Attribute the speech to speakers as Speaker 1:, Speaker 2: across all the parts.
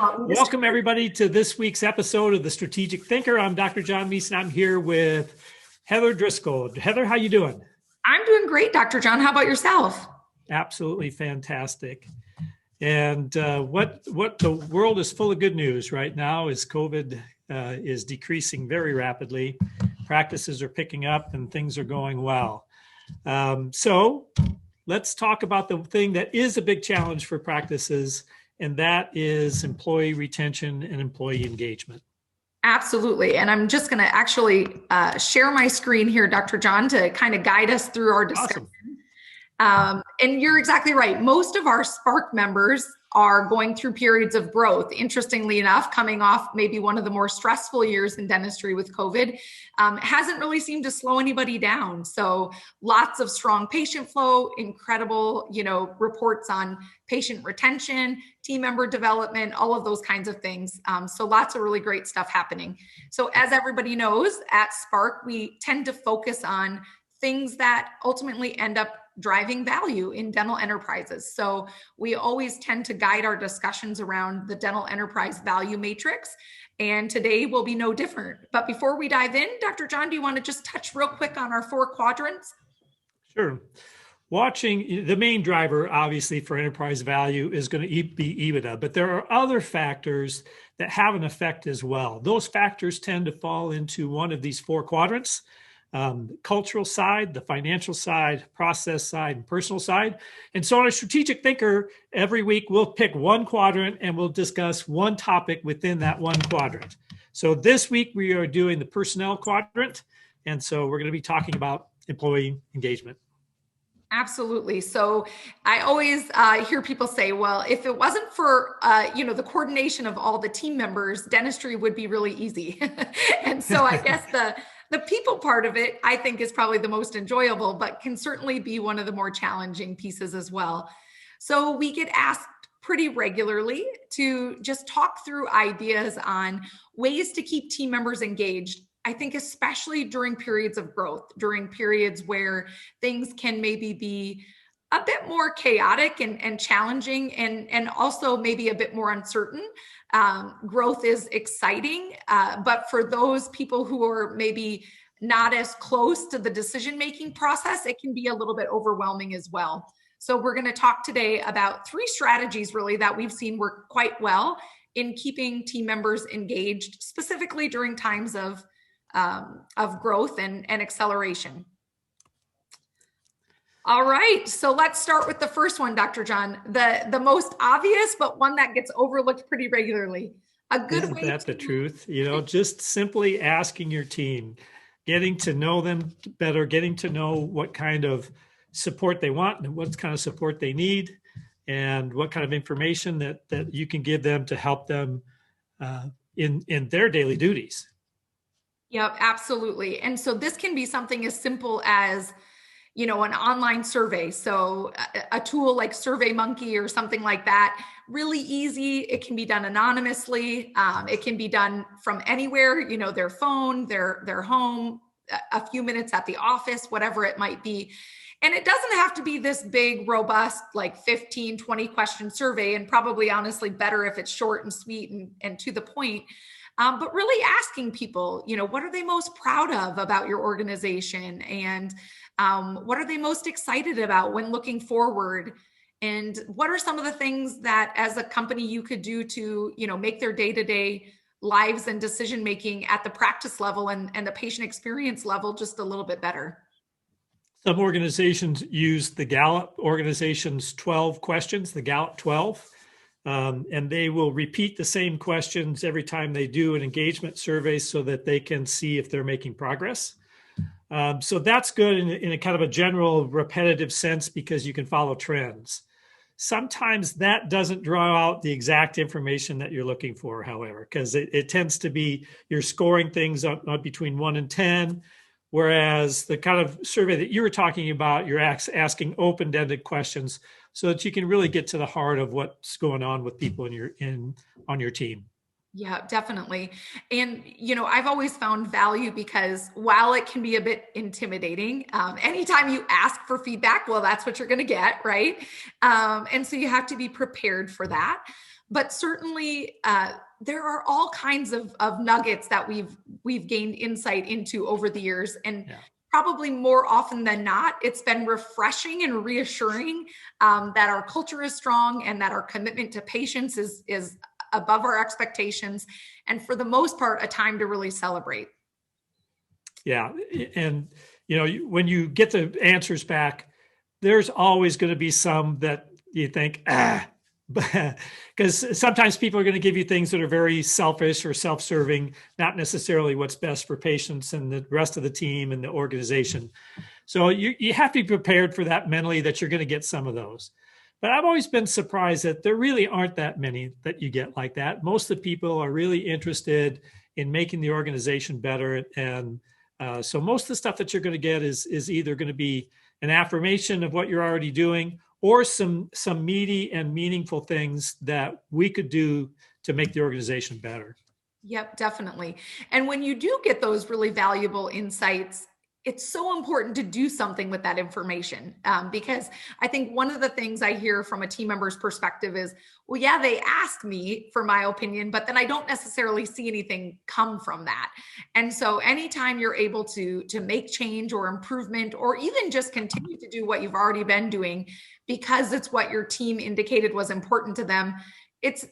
Speaker 1: Welcome, everybody, to this week's episode of The Strategic Thinker. I'm Dr. John Meis, and I'm here with Heather Driscoll. Heather, how you doing?
Speaker 2: I'm doing great, Dr. John. How about yourself?
Speaker 1: Absolutely fantastic. And what the world is full of good news right now is COVID is decreasing very rapidly. Practices are picking up and things are going well. So let's talk about the thing that is a big challenge for practices, and that is employee retention and employee engagement.
Speaker 2: Absolutely. And I'm just going to actually share my screen here, Dr. John, to kind of guide us through our discussion.
Speaker 1: Awesome.
Speaker 2: And you're exactly right. Most of our Spark members are going through periods of growth. Interestingly enough, coming off maybe one of the more stressful years in dentistry with COVID, hasn't really seemed to slow anybody down. So lots of strong patient flow, incredible, reports on patient retention, team member development, all of those kinds of things. So lots of really great stuff happening. So as everybody knows, at Spark, we tend to focus on things that ultimately end up driving value in dental enterprises. So we always tend to guide our discussions around the dental enterprise value matrix. And today will be no different. But before we dive in, Dr. John, do you want to just touch real quick on our 4 quadrants?
Speaker 1: Sure. Watching the main driver, obviously, for enterprise value is going to be EBITDA, but there are other factors that have an effect as well. Those factors tend to fall into one of these 4 quadrants. The cultural side, the financial side, process side, and personal side. And so on a strategic thinker, every week we'll pick one quadrant and we'll discuss one topic within that one quadrant. So this week we are doing the personnel quadrant. And so we're going to be talking about employee engagement.
Speaker 2: Absolutely. So I always hear people say, well, if it wasn't for, the coordination of all the team members, dentistry would be really easy. And so I guess the people part of it, I think, is probably the most enjoyable, but can certainly be one of the more challenging pieces as well. So we get asked pretty regularly to just talk through ideas on ways to keep team members engaged. I think especially during periods of growth, during periods where things can maybe be a bit more chaotic and challenging and also maybe a bit more uncertain. Growth is exciting, but for those people who are maybe not as close to the decision-making process, it can be a little bit overwhelming as well. So we're going to talk today about 3 strategies really that we've seen work quite well in keeping team members engaged, specifically during times of growth and acceleration. All right, so let's start with the first one, Dr. John, the most obvious, but one that gets overlooked pretty regularly.
Speaker 1: Isn't that the truth? Just simply asking your team, getting to know them better, getting to know what kind of support they want and what kind of support they need, and what kind of information that you can give them to help them in their daily duties.
Speaker 2: Yep, absolutely. And so this can be something as simple as an online survey. So a tool like SurveyMonkey or something like that, really easy. It can be done anonymously. It can be done from anywhere, their phone, their home, a few minutes at the office, whatever it might be. And it doesn't have to be this big, robust, like 15, 20 question survey, and probably honestly better if it's short and sweet and to the point. But really asking people, what are they most proud of about your organization? And what are they most excited about when looking forward? And what are some of the things that as a company you could do to, make their day-to-day lives and decision-making at the practice level and the patient experience level just a little bit better?
Speaker 1: Some organizations use the Gallup organization's 12 questions, the Gallup 12. And they will repeat the same questions every time they do an engagement survey so that they can see if they're making progress. So that's good in a kind of a general repetitive sense because you can follow trends. Sometimes that doesn't draw out the exact information that you're looking for, however, because it tends to be you're scoring things on between 1 and 10, whereas the kind of survey that you were talking about, you're asking open-ended questions so that you can really get to the heart of what's going on with people on your team.
Speaker 2: Yeah, definitely. And, I've always found value because while it can be a bit intimidating, anytime you ask for feedback, well, that's what you're going to get, right? And so you have to be prepared for that. but certainly there are all kinds of nuggets that we've gained insight into over the years. And
Speaker 1: Yeah.
Speaker 2: probably more often than not, it's been refreshing and reassuring that our culture is strong and that our commitment to patients is above our expectations. And for the most part, a time to really celebrate.
Speaker 1: Yeah. And, when you get the answers back, there's always going to be some that you think, because sometimes people are going to give you things that are very selfish or self-serving, not necessarily what's best for patients and the rest of the team and the organization. So you have to be prepared for that mentally, that you're going to get some of those. But I've always been surprised that there really aren't that many that you get like that. Most of the people are really interested in making the organization better. And so most of the stuff that you're going to get is either going to be an affirmation of what you're already doing, or some meaty and meaningful things that we could do to make the organization better.
Speaker 2: Yep, definitely. And when you do get those really valuable insights, it's so important to do something with that information, because I think one of the things I hear from a team member's perspective is, well, yeah, they asked me for my opinion, but then I don't necessarily see anything come from that. And so anytime you're able to make change or improvement, or even just continue to do what you've already been doing because it's what your team indicated was important to them, it's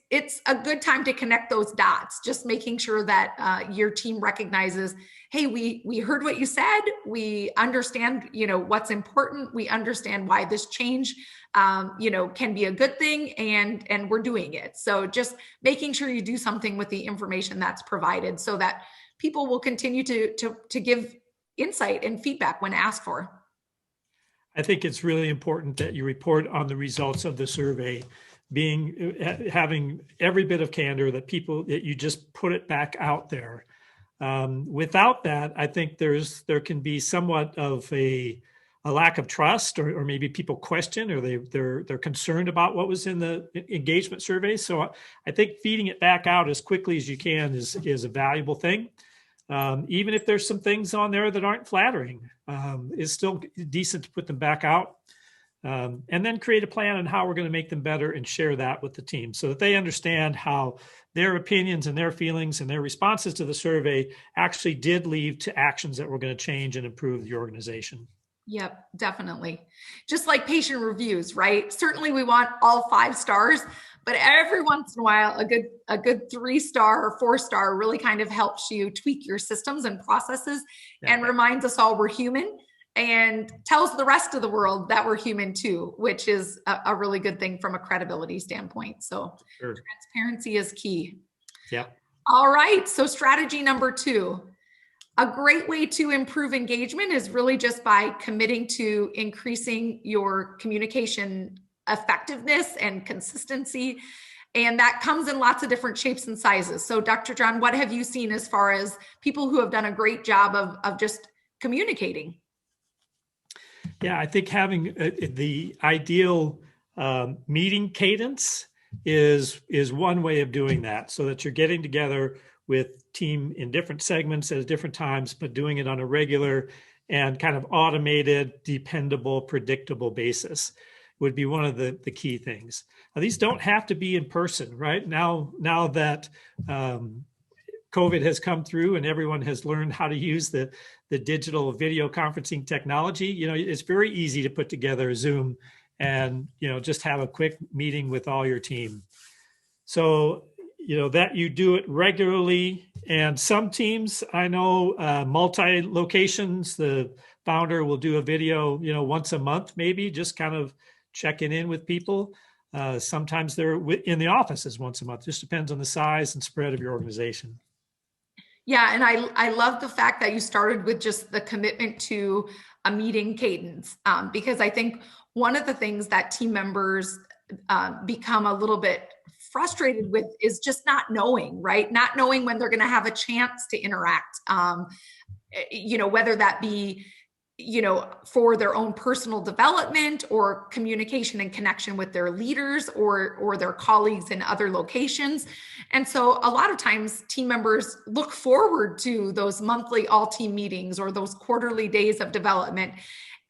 Speaker 2: a good time to connect those dots, just making sure that your team recognizes, hey, we heard what you said. We understand, what's important. We understand why this change, can be a good thing, and we're doing it. So just making sure you do something with the information that's provided, so that people will continue to give insight and feedback when asked for.
Speaker 1: I think it's really important that you report on the results of the survey, having every bit of candor, that you just put it back out there. Without that, I think there can be somewhat of a lack of trust, or maybe people question, or they're concerned about what was in the engagement survey. So I think feeding it back out as quickly as you can is a valuable thing. Even if there's some things on there that aren't flattering, it's still decent to put them back out. And then create a plan on how we're going to make them better, and share that with the team, so that they understand how their opinions and their feelings and their responses to the survey actually did lead to actions that were going to change and improve the organization.
Speaker 2: Yep, definitely. Just like patient reviews, right? Certainly we want all 5 stars, but every once in a while, a good 3-star or 4-star really kind of helps you tweak your systems and processes, and reminds us all we're human, and tells the rest of the world that we're human too, which is a really good thing from a credibility standpoint. So Transparency is key.
Speaker 1: Yeah.
Speaker 2: All right. So strategy number 2, a great way to improve engagement is really just by committing to increasing your communication effectiveness and consistency. And that comes in lots of different shapes and sizes. So Dr. John, what have you seen as far as people who have done a great job of just communicating?
Speaker 1: Yeah, I think having the ideal meeting cadence is one way of doing that, so that you're getting together with team in different segments at different times, but doing it on a regular and kind of automated, dependable, predictable basis would be one of the key things. Now, these don't have to be in person, right? Now that COVID has come through and everyone has learned how to use the digital video conferencing technology, it's very easy to put together Zoom and, just have a quick meeting with all your team. So, that you do it regularly. And some teams, I know, multi-locations, the founder will do a video, once a month, maybe, just kind of checking in with people. Sometimes they're in the offices once a month. Just depends on the size and spread of your organization.
Speaker 2: Yeah, and I love the fact that you started with just the commitment to a meeting cadence, because I think one of the things that team members become a little bit frustrated with is just not knowing, right? Not knowing when they're going to have a chance to interact, whether that be, for their own personal development or communication and connection with their leaders or their colleagues in other locations. And so a lot of times team members look forward to those monthly all-team meetings or those quarterly days of development.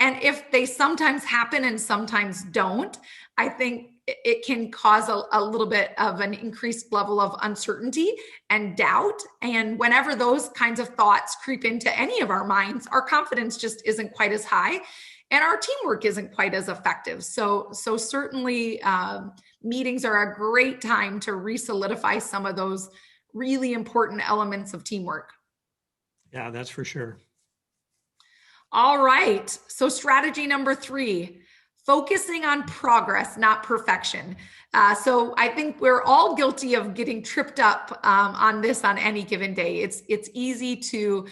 Speaker 2: And if they sometimes happen and sometimes don't, I think it can cause a little bit of an increased level of uncertainty and doubt. And whenever those kinds of thoughts creep into any of our minds, our confidence just isn't quite as high and our teamwork isn't quite as effective. So certainly meetings are a great time to re-solidify some of those really important elements of teamwork.
Speaker 1: Yeah, that's for sure.
Speaker 2: All right. So strategy number 3, focusing on progress, not perfection. So I think we're all guilty of getting tripped up on this on any given day. It's easy to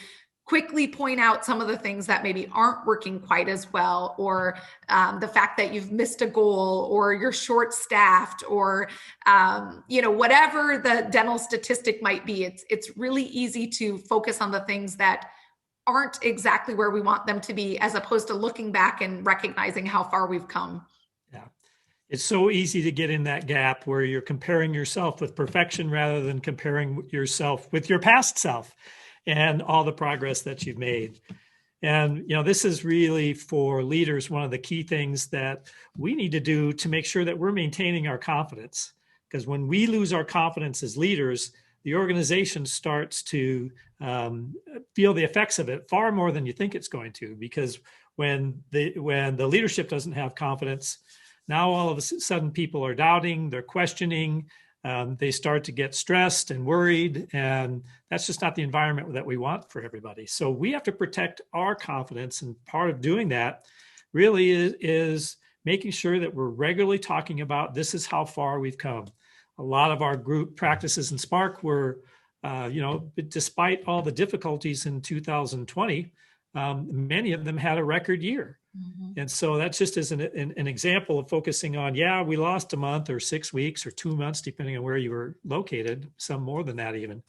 Speaker 2: quickly point out some of the things that maybe aren't working quite as well, or the fact that you've missed a goal, or you're short-staffed, or whatever the dental statistic might be. It's really easy to focus on the things that aren't exactly where we want them to be, as opposed to looking back and recognizing how far we've come.
Speaker 1: Yeah. It's so easy to get in that gap where you're comparing yourself with perfection rather than comparing yourself with your past self and all the progress that you've made. And, this is really for leaders, one of the key things that we need to do to make sure that we're maintaining our confidence. Because when we lose our confidence as leaders, the organization starts to feel the effects of it far more than you think it's going to. Because when the leadership doesn't have confidence, now all of a sudden people are doubting, they're questioning, they start to get stressed and worried, and that's just not the environment that we want for everybody. So we have to protect our confidence, and part of doing that really is making sure that we're regularly talking about this is how far we've come. A lot of our group practices in Spark were, despite all the difficulties in 2020, many of them had a record year. Mm-hmm. And so that's just as an example of focusing on, we lost a month or 6 weeks or 2 months, depending on where you were located, some more than that even.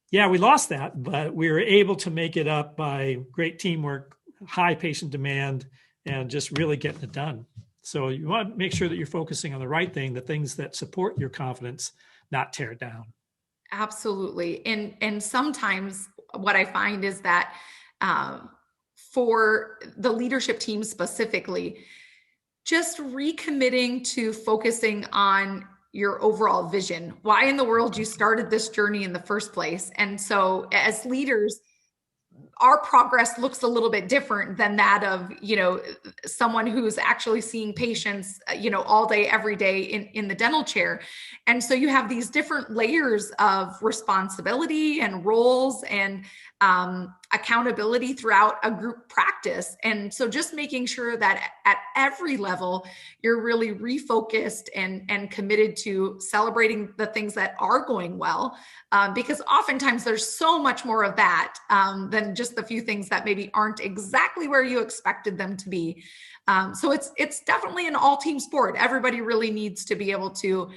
Speaker 1: Yeah, we lost that, but we were able to make it up by great teamwork, high patient demand, and just really getting it done. So you want to make sure that you're focusing on the right thing, the things that support your confidence, not tear it down.
Speaker 2: Absolutely. And sometimes what I find is that for the leadership team specifically, just recommitting to focusing on your overall vision, why in the world you started this journey in the first place. And so as leaders, our progress looks a little bit different than that of, someone who's actually seeing patients, all day, every day in the dental chair. And so you have these different layers of responsibility and roles and accountability throughout a group practice. And so just making sure that at every level, you're really refocused and committed to celebrating the things that are going well, because oftentimes there's so much more of that than just the few things that maybe aren't exactly where you expected them to be. So it's definitely an all-team sport. Everybody really needs to be able to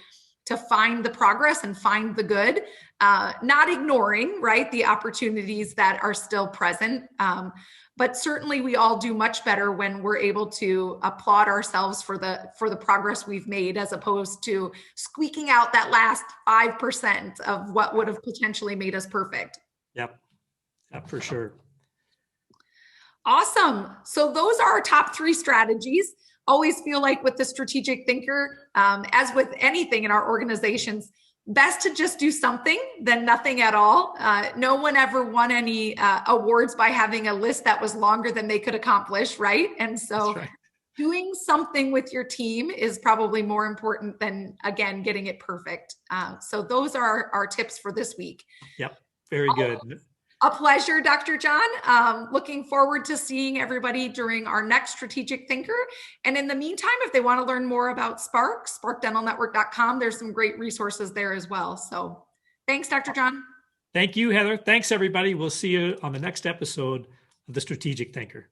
Speaker 2: find the progress and find the good, not ignoring, right, the opportunities that are still present. But certainly we all do much better when we're able to applaud ourselves for the progress we've made, as opposed to squeaking out that last 5% of what would have potentially made us perfect.
Speaker 1: Yep, for sure.
Speaker 2: Awesome. So those are our top 3 strategies. Always feel like with the strategic thinker, as with anything in our organizations, best to just do something than nothing at all. No one ever won any awards by having a list that was longer than they could accomplish, right? And so doing something with your team is probably more important than, again, getting it perfect. So those are our tips for this week.
Speaker 1: Yep, very good.
Speaker 2: A pleasure, Dr. John. Looking forward to seeing everybody during our next Strategic Thinker. And in the meantime, if they want to learn more about Spark, sparkdentalnetwork.com, there's some great resources there as well. So thanks, Dr. John.
Speaker 1: Thank you, Heather. Thanks, everybody. We'll see you on the next episode of The Strategic Thinker.